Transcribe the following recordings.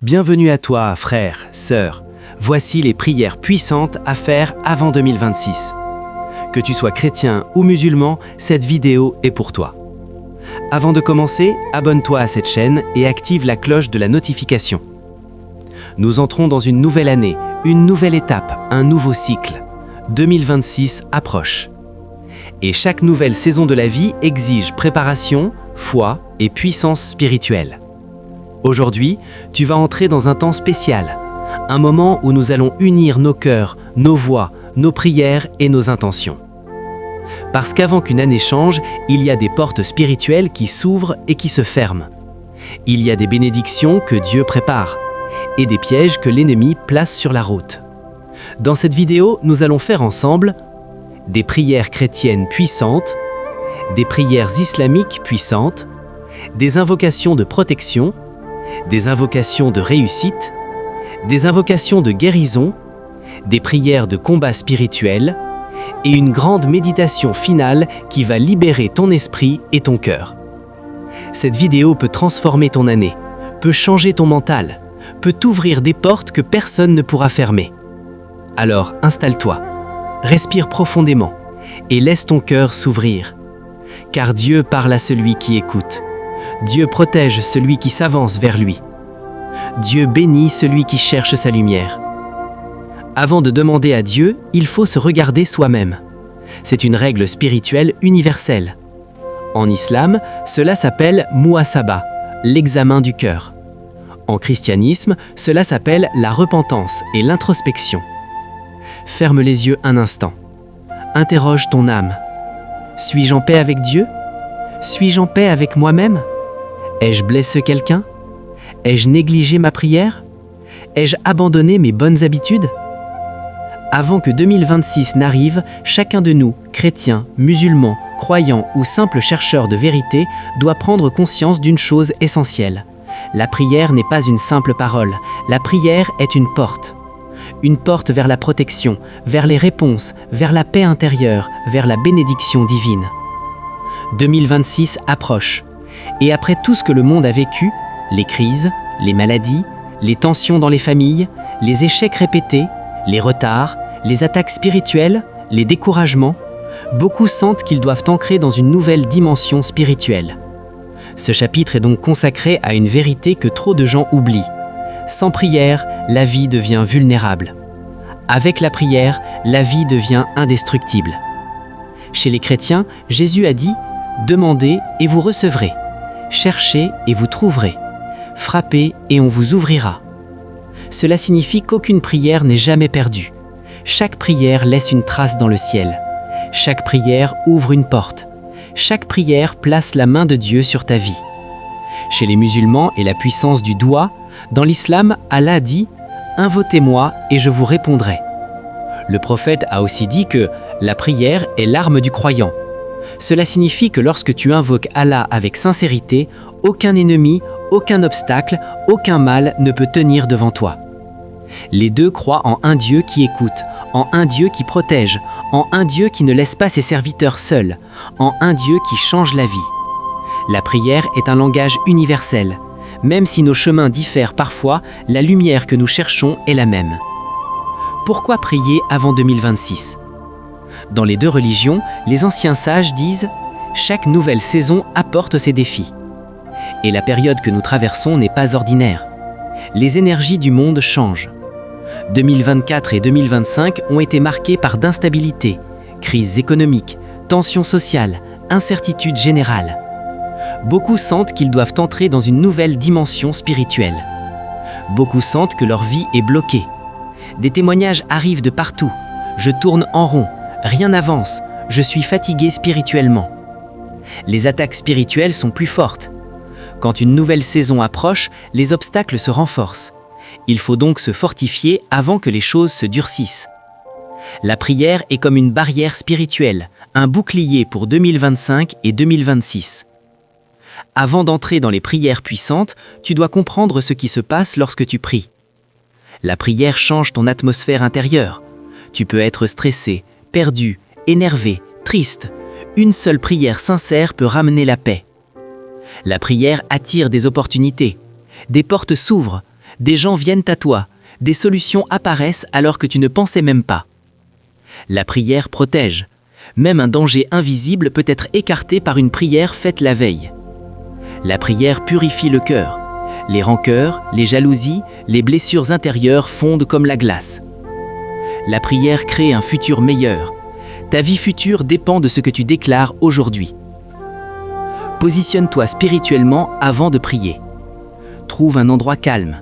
Bienvenue à toi, frère, sœur. Voici les prières puissantes à faire avant 2026. Que tu sois chrétien ou musulman, cette vidéo est pour toi. Avant de commencer, abonne-toi à cette chaîne et active la cloche de la notification. Nous entrons dans une nouvelle année, une nouvelle étape, un nouveau cycle. 2026 approche. Et chaque nouvelle saison de la vie exige préparation, foi et puissance spirituelle. Aujourd'hui, tu vas entrer dans un temps spécial, un moment où nous allons unir nos cœurs, nos voix, nos prières et nos intentions. Parce qu'avant qu'une année change, il y a des portes spirituelles qui s'ouvrent et qui se ferment. Il y a des bénédictions que Dieu prépare et des pièges que l'ennemi place sur la route. Dans cette vidéo, nous allons faire ensemble des prières chrétiennes puissantes, des prières islamiques puissantes, des invocations de protection, des invocations de réussite, des invocations de guérison, des prières de combat spirituel et une grande méditation finale qui va libérer ton esprit et ton cœur. Cette vidéo peut transformer ton année, peut changer ton mental, peut t'ouvrir des portes que personne ne pourra fermer. Alors installe-toi, respire profondément et laisse ton cœur s'ouvrir. Car Dieu parle à celui qui écoute. Dieu protège celui qui s'avance vers lui. Dieu bénit celui qui cherche sa lumière. Avant de demander à Dieu, il faut se regarder soi-même. C'est une règle spirituelle universelle. En islam, cela s'appelle muhasaba, l'examen du cœur. En christianisme, cela s'appelle la repentance et l'introspection. Ferme les yeux un instant. Interroge ton âme. Suis-je en paix avec Dieu ? Suis-je en paix avec moi-même ? Ai-je blessé quelqu'un ? Ai-je négligé ma prière ? Ai-je abandonné mes bonnes habitudes ? Avant que 2026 n'arrive, chacun de nous, chrétiens, musulmans, croyants ou simples chercheurs de vérité, doit prendre conscience d'une chose essentielle. La prière n'est pas une simple parole, la prière est une porte. Une porte vers la protection, vers les réponses, vers la paix intérieure, vers la bénédiction divine. 2026 approche. Et après tout ce que le monde a vécu, les crises, les maladies, les tensions dans les familles, les échecs répétés, les retards, les attaques spirituelles, les découragements, beaucoup sentent qu'ils doivent ancrer dans une nouvelle dimension spirituelle. Ce chapitre est donc consacré à une vérité que trop de gens oublient. Sans prière, la vie devient vulnérable. Avec la prière, la vie devient indestructible. Chez les chrétiens, Jésus a dit « Demandez et vous recevrez. Cherchez et vous trouverez. Frappez et on vous ouvrira. » Cela signifie qu'aucune prière n'est jamais perdue. Chaque prière laisse une trace dans le ciel. Chaque prière ouvre une porte. Chaque prière place la main de Dieu sur ta vie. Chez les musulmans et la puissance du doigt, dans l'islam, Allah dit « Invotez-moi et je vous répondrai ». Le prophète a aussi dit que la prière est l'arme du croyant. Cela signifie que lorsque tu invoques Allah avec sincérité, aucun ennemi, aucun obstacle, aucun mal ne peut tenir devant toi. Les deux croient en un Dieu qui écoute, en un Dieu qui protège, en un Dieu qui ne laisse pas ses serviteurs seuls, en un Dieu qui change la vie. La prière est un langage universel. Même si nos chemins diffèrent parfois, la lumière que nous cherchons est la même. Pourquoi prier avant 2026 ? Dans les deux religions, les anciens sages disent « Chaque nouvelle saison apporte ses défis ». Et la période que nous traversons n'est pas ordinaire. Les énergies du monde changent. 2024 et 2025 ont été marquées par d'instabilité, crises économiques, tensions sociales, incertitudes générales. Beaucoup sentent qu'ils doivent entrer dans une nouvelle dimension spirituelle. Beaucoup sentent que leur vie est bloquée. Des témoignages arrivent de partout. Je tourne en rond, rien n'avance, je suis fatigué spirituellement. Les attaques spirituelles sont plus fortes. Quand une nouvelle saison approche, les obstacles se renforcent. Il faut donc se fortifier avant que les choses se durcissent. La prière est comme une barrière spirituelle, un bouclier pour 2025 et 2026. Avant d'entrer dans les prières puissantes, tu dois comprendre ce qui se passe lorsque tu pries. La prière change ton atmosphère intérieure. Tu peux être stressé, perdu, énervé, triste. Une seule prière sincère peut ramener la paix. La prière attire des opportunités. Des portes s'ouvrent. Des gens viennent à toi, des solutions apparaissent alors que tu ne pensais même pas. La prière protège. Même un danger invisible peut être écarté par une prière faite la veille. La prière purifie le cœur. Les rancœurs, les jalousies, les blessures intérieures fondent comme la glace. La prière crée un futur meilleur. Ta vie future dépend de ce que tu déclares aujourd'hui. Positionne-toi spirituellement avant de prier. Trouve un endroit calme,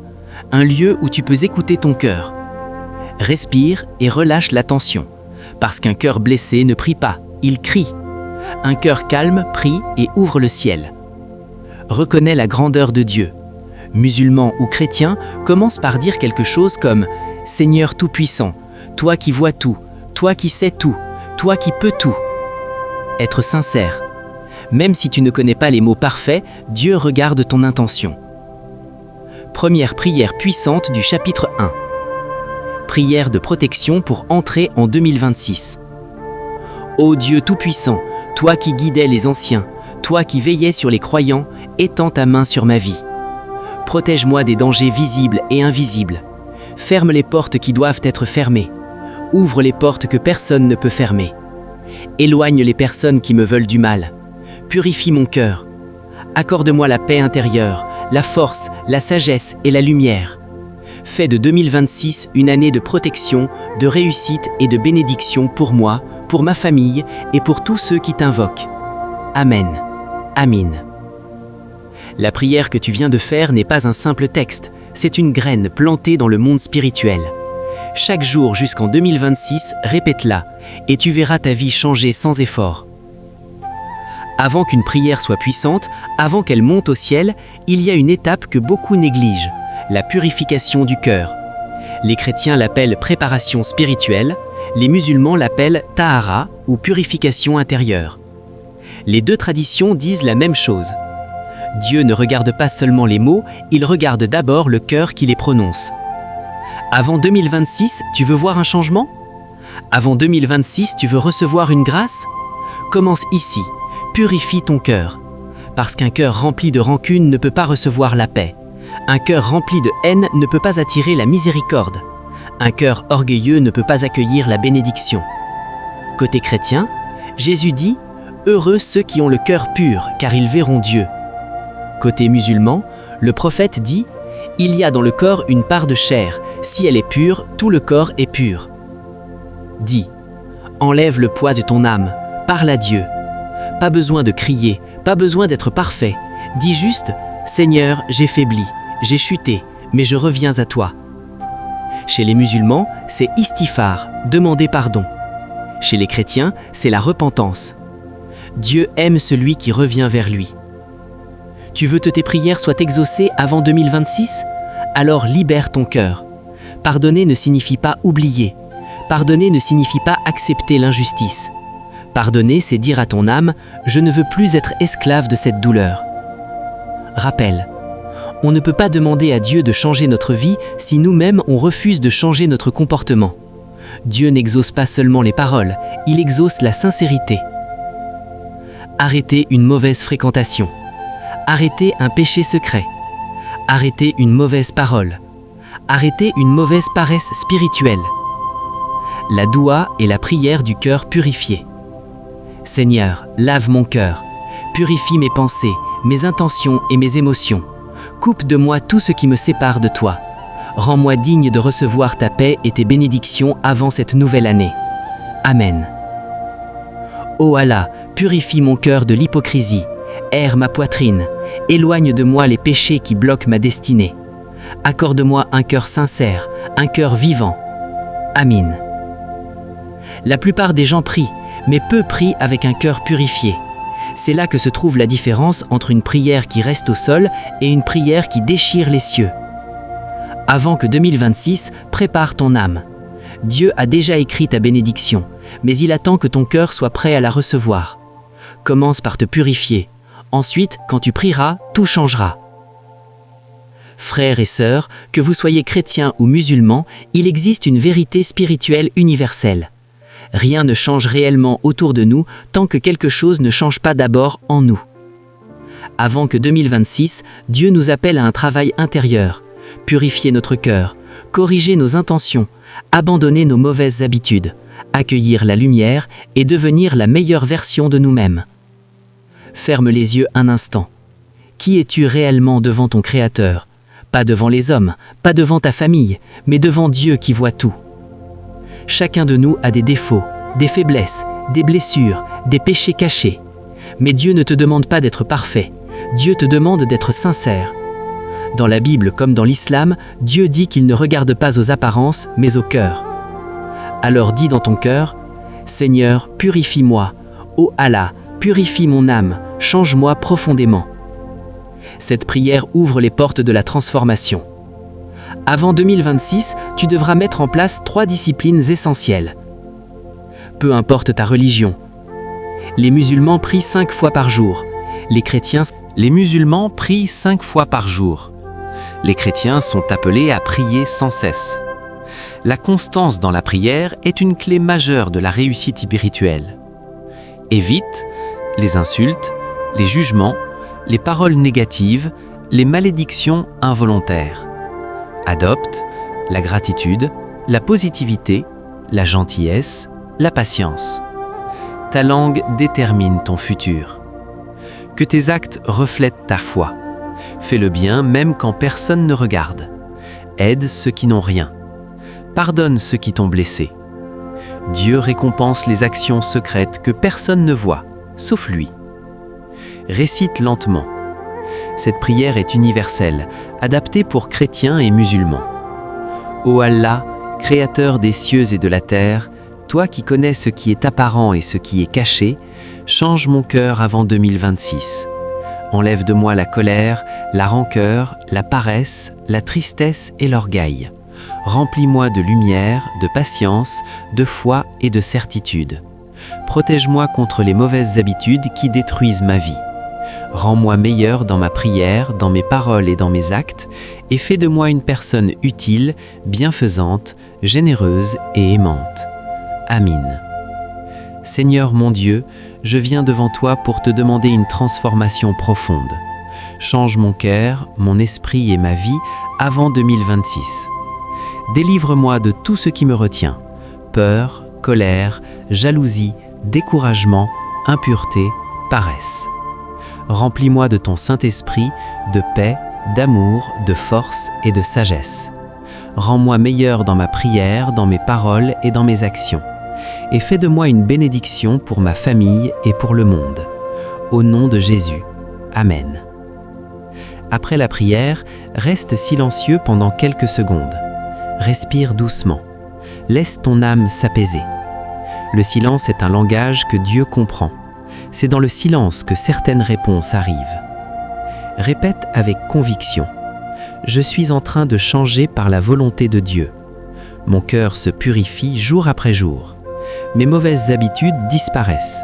un lieu où tu peux écouter ton cœur. Respire et relâche la tension, parce qu'un cœur blessé ne prie pas, il crie. Un cœur calme prie et ouvre le ciel. Reconnais la grandeur de Dieu. Musulman ou chrétien, commence par dire quelque chose comme « Seigneur Tout-Puissant, toi qui vois tout, toi qui sais tout, toi qui peux tout ». Être sincère. Même si tu ne connais pas les mots parfaits, Dieu regarde ton intention. Première prière puissante du chapitre 1. Prière de protection pour entrer en 2026. Ô Dieu Tout-Puissant, toi qui guidais les anciens, toi qui veillais sur les croyants, étends ta main sur ma vie. Protège-moi des dangers visibles et invisibles. Ferme les portes qui doivent être fermées. Ouvre les portes que personne ne peut fermer. Éloigne les personnes qui me veulent du mal. Purifie mon cœur. Accorde-moi la paix intérieure, la force, la sagesse et la lumière. Fais de 2026 une année de protection, de réussite et de bénédiction pour moi, pour ma famille et pour tous ceux qui t'invoquent. Amen. Amin. La prière que tu viens de faire n'est pas un simple texte, c'est une graine plantée dans le monde spirituel. Chaque jour jusqu'en 2026, répète-la, et tu verras ta vie changer sans effort. Avant qu'une prière soit puissante, avant qu'elle monte au ciel, il y a une étape que beaucoup négligent, la purification du cœur. Les chrétiens l'appellent préparation spirituelle, les musulmans l'appellent tahara ou purification intérieure. Les deux traditions disent la même chose. Dieu ne regarde pas seulement les mots, il regarde d'abord le cœur qui les prononce. Avant 2026, tu veux voir un changement? Avant 2026, tu veux recevoir une grâce? Commence ici, purifie ton cœur. Parce qu'un cœur rempli de rancune ne peut pas recevoir la paix. Un cœur rempli de haine ne peut pas attirer la miséricorde. Un cœur orgueilleux ne peut pas accueillir la bénédiction. Côté chrétien, Jésus dit « Heureux ceux qui ont le cœur pur, car ils verront Dieu ». Côté musulman, le prophète dit « Il y a dans le corps une part de chair, si elle est pure, tout le corps est pur. » Dis « Enlève le poids de ton âme, parle à Dieu. Pas besoin de crier, pas besoin d'être parfait. Dis juste « Seigneur, j'ai faibli, j'ai chuté, mais je reviens à toi. » Chez les musulmans, c'est istighfar, demander pardon. Chez les chrétiens, c'est la repentance. Dieu aime celui qui revient vers lui. Tu veux que tes prières soient exaucées avant 2026? Alors libère ton cœur. Pardonner ne signifie pas oublier. Pardonner ne signifie pas accepter l'injustice. Pardonner, c'est dire à ton âme « Je ne veux plus être esclave de cette douleur ». Rappel. On ne peut pas demander à Dieu de changer notre vie si nous-mêmes on refuse de changer notre comportement. Dieu n'exauce pas seulement les paroles, il exauce la sincérité. Arrêtez une mauvaise fréquentation. Arrêtez un péché secret. Arrêtez une mauvaise parole. Arrêtez une mauvaise paresse spirituelle. La doua est la prière du cœur purifié. Seigneur, lave mon cœur. Purifie mes pensées, mes intentions et mes émotions. Coupe de moi tout ce qui me sépare de toi. Rends-moi digne de recevoir ta paix et tes bénédictions avant cette nouvelle année. Amen. Ô Allah, purifie mon cœur de l'hypocrisie. Aère ma poitrine. Éloigne de moi les péchés qui bloquent ma destinée. Accorde-moi un cœur sincère, un cœur vivant. Amin. La plupart des gens prient, mais peu prient avec un cœur purifié. C'est là que se trouve la différence entre une prière qui reste au sol et une prière qui déchire les cieux. Avant que 2026, prépare ton âme. Dieu a déjà écrit ta bénédiction, mais il attend que ton cœur soit prêt à la recevoir. Commence par te purifier. Ensuite, quand tu prieras, tout changera. Frères et sœurs, que vous soyez chrétiens ou musulmans, il existe une vérité spirituelle universelle. Rien ne change réellement autour de nous tant que quelque chose ne change pas d'abord en nous. Avant que 2026, Dieu nous appelle à un travail intérieur. purifier notre cœur, corriger nos intentions, abandonner nos mauvaises habitudes, accueillir la lumière et devenir la meilleure version de nous-mêmes. Ferme les yeux un instant. Qui es-tu réellement devant ton Créateur? Pas devant les hommes, pas devant ta famille, mais devant Dieu qui voit tout. Chacun de nous a des défauts, des faiblesses, des blessures, des péchés cachés. Mais Dieu ne te demande pas d'être parfait. Dieu te demande d'être sincère. Dans la Bible comme dans l'islam, Dieu dit qu'il ne regarde pas aux apparences, mais au cœur. Alors dis dans ton cœur, « Seigneur, purifie-moi. Ô Allah, purifie mon âme, change-moi profondément. » Cette prière ouvre les portes de la transformation. Avant 2026, tu devras mettre en place 3 disciplines essentielles. Peu importe ta religion. Les musulmans prient 5 fois par jour. Les musulmans prient 5 fois par jour. Les chrétiens sont appelés à prier sans cesse. La constance dans la prière est une clé majeure de la réussite spirituelle. Évite les insultes, les jugements, les paroles négatives, les malédictions involontaires. Adopte la gratitude, la positivité, la gentillesse, la patience. Ta langue détermine ton futur. Que tes actes reflètent ta foi. Fais le bien même quand personne ne regarde. Aide ceux qui n'ont rien. Pardonne ceux qui t'ont blessé. Dieu récompense les actions secrètes que personne ne voit, sauf lui. Récite lentement. Cette prière est universelle, adaptée pour chrétiens et musulmans. Ô Allah, Créateur des cieux et de la terre, toi qui connais ce qui est apparent et ce qui est caché, change mon cœur avant 2026. Enlève de moi la colère, la rancœur, la paresse, la tristesse et l'orgueil. Remplis-moi de lumière, de patience, de foi et de certitude. Protège-moi contre les mauvaises habitudes qui détruisent ma vie. Rends-moi meilleur dans ma prière, dans mes paroles et dans mes actes, et fais de moi une personne utile, bienfaisante, généreuse et aimante. Amin. Seigneur mon Dieu, je viens devant toi pour te demander une transformation profonde. Change mon cœur, mon esprit et ma vie avant 2026. Délivre-moi de tout ce qui me retient, peur, colère, jalousie, découragement, impureté, paresse. Remplis-moi de ton Saint-Esprit, de paix, d'amour, de force et de sagesse. Rends-moi meilleur dans ma prière, dans mes paroles et dans mes actions. Et fais de moi une bénédiction pour ma famille et pour le monde. Au nom de Jésus. Amen. Après la prière, reste silencieux pendant quelques secondes. Respire doucement. Laisse ton âme s'apaiser. Le silence est un langage que Dieu comprend. C'est dans le silence que certaines réponses arrivent. Répète avec conviction. Je suis en train de changer par la volonté de Dieu. Mon cœur se purifie jour après jour. Mes mauvaises habitudes disparaissent.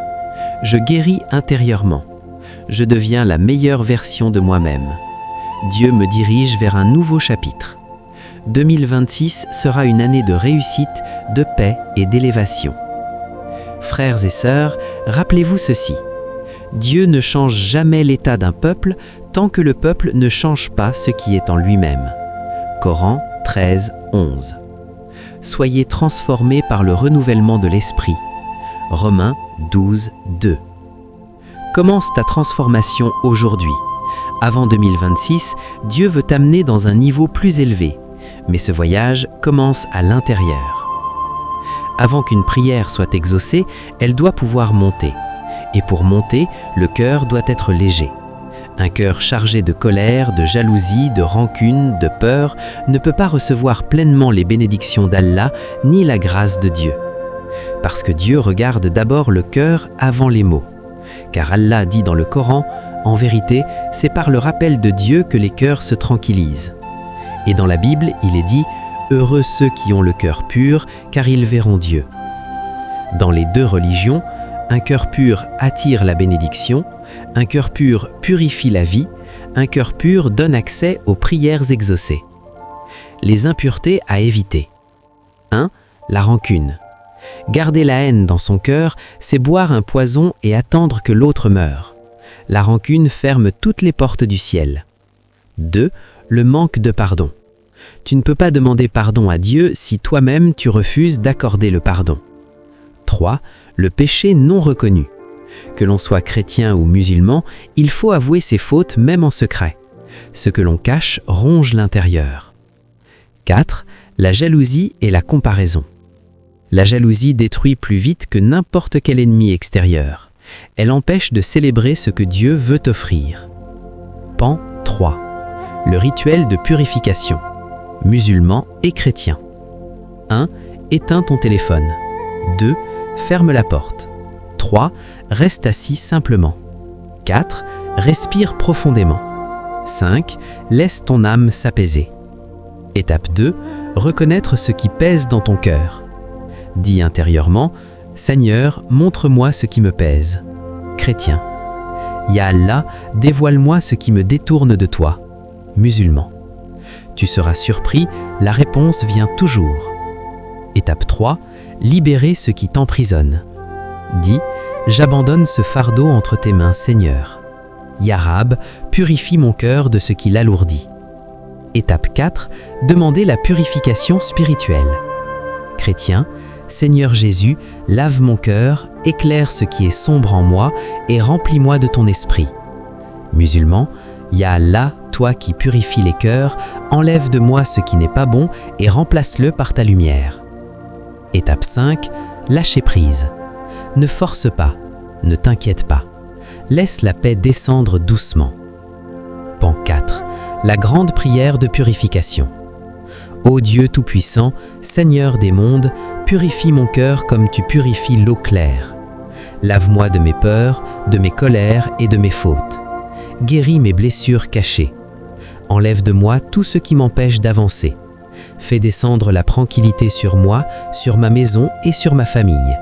Je guéris intérieurement. Je deviens la meilleure version de moi-même. Dieu me dirige vers un nouveau chapitre. 2026 sera une année de réussite, de paix et d'élévation. Frères et sœurs, rappelez-vous ceci. Dieu ne change jamais l'état d'un peuple tant que le peuple ne change pas ce qui est en lui-même. Coran 13, 11. Soyez transformés par le renouvellement de l'esprit. Romains 12, 2. Commence ta transformation aujourd'hui. Avant 2026, Dieu veut t'amener dans un niveau plus élevé, mais ce voyage commence à l'intérieur. Avant qu'une prière soit exaucée, elle doit pouvoir monter. Et pour monter, le cœur doit être léger. Un cœur chargé de colère, de jalousie, de rancune, de peur ne peut pas recevoir pleinement les bénédictions d'Allah ni la grâce de Dieu. Parce que Dieu regarde d'abord le cœur avant les mots. Car Allah dit dans le Coran, en vérité, c'est par le rappel de Dieu que les cœurs se tranquillisent. Et dans la Bible, il est dit « Heureux ceux qui ont le cœur pur, car ils verront Dieu ». Dans les deux religions, un cœur pur attire la bénédiction, un cœur pur purifie la vie, un cœur pur donne accès aux prières exaucées. Les impuretés à éviter. 1. La rancune. Garder la haine dans son cœur, c'est boire un poison et attendre que l'autre meure. La rancune ferme toutes les portes du ciel. 2. Le manque de pardon. Tu ne peux pas demander pardon à Dieu si toi-même tu refuses d'accorder le pardon. 3. Le péché non reconnu. Que l'on soit chrétien ou musulman, il faut avouer ses fautes même en secret. Ce que l'on cache ronge l'intérieur. 4. La jalousie et la comparaison. La jalousie détruit plus vite que n'importe quel ennemi extérieur. Elle empêche de célébrer ce que Dieu veut t'offrir. Pan 3. Le rituel de purification. Musulmans et chrétiens. 1. Éteins ton téléphone. 2. Ferme la porte. 3. Reste assis simplement. 4. Respire profondément. 5. Laisse ton âme s'apaiser. Étape 2. Reconnaître ce qui pèse dans ton cœur. Dis intérieurement, « Seigneur, montre-moi ce qui me pèse. » Chrétien. « Ya Allah, dévoile-moi ce qui me détourne de toi. » Musulman. Tu seras surpris, la réponse vient toujours. Étape 3. Libérer ce qui t'emprisonne. Dis, « J'abandonne ce fardeau entre tes mains, Seigneur. » Ya Rab, purifie mon cœur de ce qui l'alourdit. Étape 4. Demander la purification spirituelle. Chrétien, Seigneur Jésus, lave mon cœur, éclaire ce qui est sombre en moi et remplis-moi de ton esprit. Musulman, Ya Allah, toi qui purifies les cœurs, enlève de moi ce qui n'est pas bon et remplace-le par ta lumière. Étape 5. Lâcher prise. Ne force pas, ne t'inquiète pas. Laisse la paix descendre doucement. Pan 4. La grande prière de purification. Ô Dieu Tout-Puissant, Seigneur des mondes, purifie mon cœur comme tu purifies l'eau claire. Lave-moi de mes peurs, de mes colères et de mes fautes. Guéris mes blessures cachées. Enlève de moi tout ce qui m'empêche d'avancer. Fais descendre la tranquillité sur moi, sur ma maison et sur ma famille.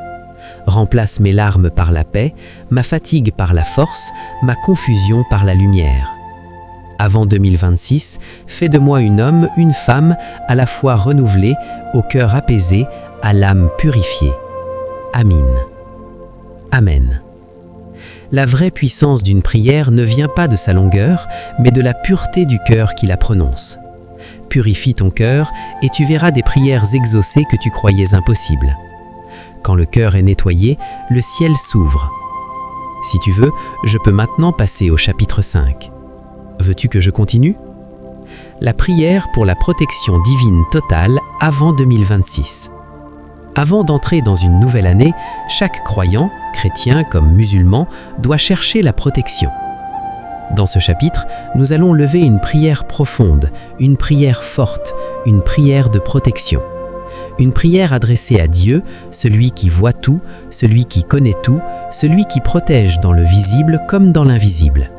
Remplace mes larmes par la paix, ma fatigue par la force, ma confusion par la lumière. Avant 2026, fais de moi un homme, une femme, à la fois renouvelée, au cœur apaisé, à l'âme purifiée. Amin. Amen. La vraie puissance d'une prière ne vient pas de sa longueur, mais de la pureté du cœur qui la prononce. Purifie ton cœur et tu verras des prières exaucées que tu croyais impossibles. Quand le cœur est nettoyé, le ciel s'ouvre. Si tu veux, je peux maintenant passer au chapitre 5. Veux-tu que je continue? La prière pour la protection divine totale avant 2026. Avant d'entrer dans une nouvelle année, chaque croyant, chrétien comme musulman, doit chercher la protection. Dans ce chapitre, nous allons lever une prière profonde, une prière forte, une prière de protection. Une prière adressée à Dieu, celui qui voit tout, celui qui connaît tout, celui qui protège dans le visible comme dans l'invisible.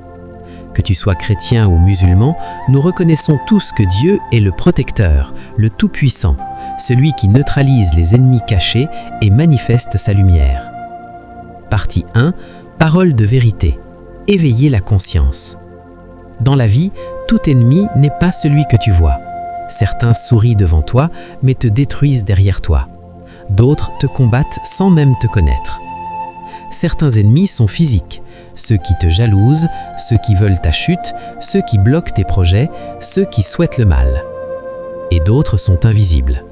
Que tu sois chrétien ou musulman, nous reconnaissons tous que Dieu est le protecteur, le Tout-Puissant, celui qui neutralise les ennemis cachés et manifeste sa lumière. Partie 1. Parole de vérité. Éveiller la conscience. Dans la vie, tout ennemi n'est pas celui que tu vois. Certains sourient devant toi, mais te détruisent derrière toi. D'autres te combattent sans même te connaître. Certains ennemis sont physiques, ceux qui te jalousent, ceux qui veulent ta chute, ceux qui bloquent tes projets, ceux qui souhaitent le mal. Et d'autres sont invisibles.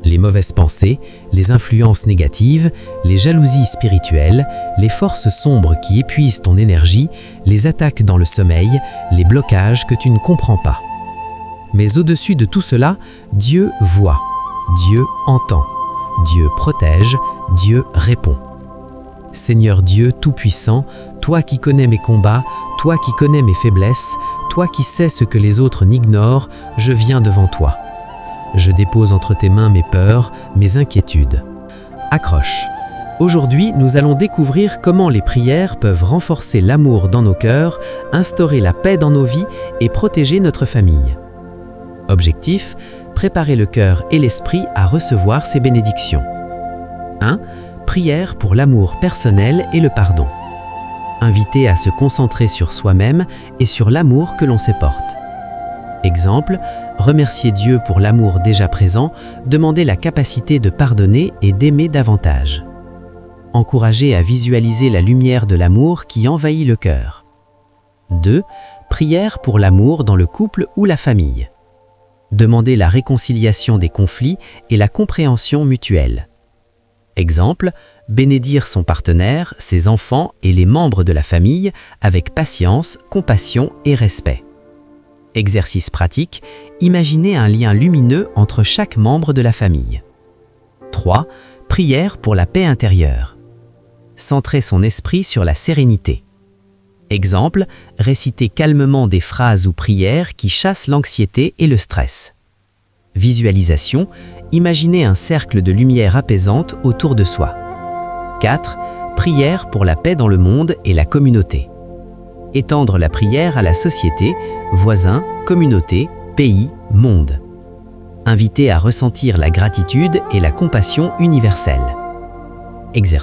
Les mauvaises pensées, les influences négatives, les jalousies spirituelles, les forces sombres qui épuisent ton énergie, les attaques dans le sommeil, les blocages que tu ne comprends pas. Mais au-dessus de tout cela, Dieu voit, Dieu entend, Dieu protège, Dieu répond. Seigneur Dieu Tout-Puissant, toi qui connais mes combats, toi qui connais mes faiblesses, toi qui sais ce que les autres n'ignorent, je viens devant toi. Je dépose entre tes mains mes peurs, mes inquiétudes. Accroche. Aujourd'hui, nous allons découvrir comment les prières peuvent renforcer l'amour dans nos cœurs, instaurer la paix dans nos vies et protéger notre famille. Objectif, préparer le cœur et l'esprit à recevoir ces bénédictions. 1. Prière pour l'amour personnel et le pardon. Inviter à se concentrer sur soi-même et sur l'amour que l'on se porte. Exemple, remercier Dieu pour l'amour déjà présent, demander la capacité de pardonner et d'aimer davantage. Encourager à visualiser la lumière de l'amour qui envahit le cœur. 2. Prière pour l'amour dans le couple ou la famille. Demander la réconciliation des conflits et la compréhension mutuelle. Exemple, bénédire son partenaire, ses enfants et les membres de la famille avec patience, compassion et respect. Exercice pratique, imaginez un lien lumineux entre chaque membre de la famille. 3. Prière pour la paix intérieure. Centrer son esprit sur la sérénité. Exemple, réciter calmement des phrases ou prières qui chassent l'anxiété et le stress. Visualisation, imaginez un cercle de lumière apaisante autour de soi. 4. Prière pour la paix dans le monde et la communauté. Étendre la prière à la société, voisins, communauté, pays, monde. Inviter à ressentir la gratitude et la compassion universelle. Exercice.